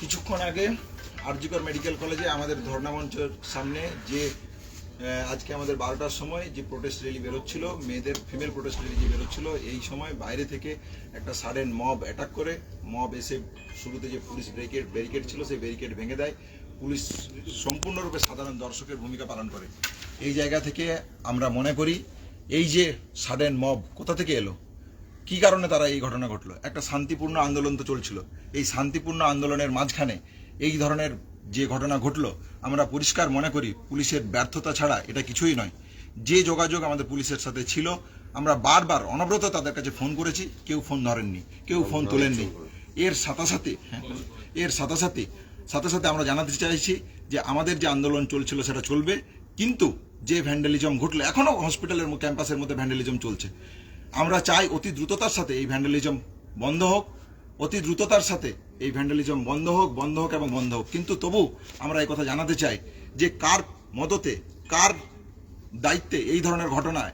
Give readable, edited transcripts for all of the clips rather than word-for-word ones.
কিছুক্ষণ আগে আরজিকর মেডিকেল কলেজে আমাদের ধর্ণা মঞ্চের সামনে যে আজকে আমাদের 12টার সময় যে প্রোটেস্ট র্যালি বেরোচ্ছিল, মেয়েদের ফিমেল প্রোটেস্ট র্যালি যে বেরোচ্ছিল, এই সময় বাইরে থেকে একটা সাডেন মব অ্যাটাক করে, মব এসে শুরুতে যে পুলিশ ব্যারিকেড ছিল সেই ব্যারিকেড ভেঙে দেয়। পুলিশ সম্পূর্ণরূপে সাধারণ দর্শকের ভূমিকা পালন করে। এই জায়গা থেকে আমরা মনে করি এই যে সাডেন মব কোথা থেকে এলো, কি কারণে তারা এই ঘটনা ঘটলো? একটা শান্তিপূর্ণ আন্দোলন তো চলছিল, এই শান্তিপূর্ণ আন্দোলনের মাঝখানে এই ধরনের যে ঘটনা ঘটলো, আমরা পরিষ্কার মনে করি পুলিশের ব্যর্থতা ছাড়া এটা কিছুই নয়। যে যোগাযোগ আমাদের পুলিশের সাথে ছিল, আমরা বারবার অনবরত তাদের কাছে ফোন করেছি, কেউ ফোন ধরেননি, কেউ ফোন তোলেননি। এর সাথে সাথে আমরা জানাতে চাইছি যে আমাদের যে আন্দোলন চলছিল সেটা চলবে, কিন্তু যে ভ্যান্ডালিজম ঘটলো, এখনো হসপিটালের ক্যাম্পাসের মধ্যে ভ্যান্ডালিজম চলছে। আমরা চাই অতি দ্রুততার সাথে এই ভ্যান্ডালিজম বন্ধ হোক, অতি দ্রুততার সাথে এই ভ্যান্ডালিজম বন্ধ হোক। কিন্তু তবু আমরা এই কথা জানাতে চাই যে কার মদতে, কার দায়িত্বে এই ধরনের ঘটনায়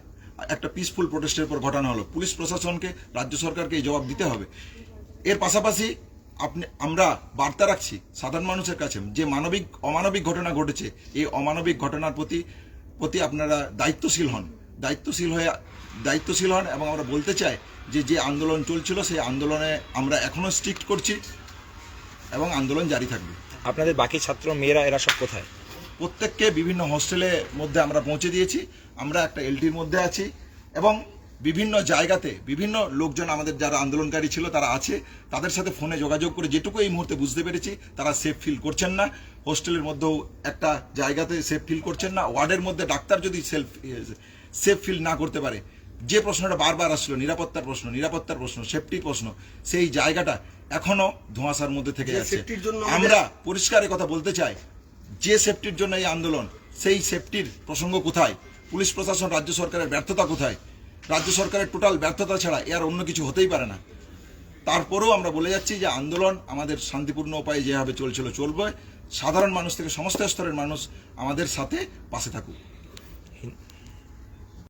একটা পিসফুল প্রোটেস্টের পর ঘটনা হলো। পুলিশ প্রশাসনকে, রাজ্য সরকারকে এই জবাব দিতে হবে। এর পাশাপাশি আমরা বার্তা রাখছি সাধারণ মানুষের কাছে, যে অমানবিক ঘটনা ঘটেছে, এই অমানবিক ঘটনার প্রতি আপনারা দায়িত্বশীল হন এবং আমরা বলতে চাই যে আন্দোলন চলছিল সেই আন্দোলনে আমরা এখনো স্ট্রিক্ট করছি এবং আন্দোলন জারি থাকবে। আপনাদের বাকি ছাত্র মেয়েরা এরা সব কোথায়? প্রত্যেককে বিভিন্ন হোস্টেলের মধ্যে আমরা পৌঁছে দিয়েছি। আমরা একটা এলটির মধ্যে আছি এবং বিভিন্ন জায়গাতে বিভিন্ন লোকজন আমাদের যারা আন্দোলনকারী ছিল তারা আছে, তাদের সাথে ফোনে যোগাযোগ করে যেটুকু এই মুহূর্তে বুঝতে পেরেছি তারা সেফ ফিল করছেন না। হোস্টেলের মধ্যেও একটা জায়গাতে সেফ ফিল করছেন না। ওয়ার্ডের মধ্যে ডাক্তার যদি সেফ ফিল না করতে পারে, যে প্রশ্নটা বারবার আসলো নিরাপত্তার প্রশ্ন, সেফটির প্রশ্ন, সেই জায়গাটা এখনো ধোঁয়াশার মধ্যে থেকে যাচ্ছে। আমরা পরিষ্কার কথা বলতে চাই, যে সেফটির জন্য এই আন্দোলন, সেই সেফটির প্রসঙ্গ কোথায়? পুলিশ প্রশাসন, রাজ্য সরকারের ব্যর্থতা কোথায়? রাজ্য সরকারের টোটাল ব্যর্থতা ছাড়া এর অন্য কিছু হতেই পারে না। তারপরেও আমরা বলে যাচ্ছি যে আন্দোলন আমাদের শান্তিপূর্ণ উপায়ে যেভাবে চলবে। সাধারণ মানুষ থেকে সমস্ত স্তরের মানুষ আমাদের সাথে পাশে থাকুক।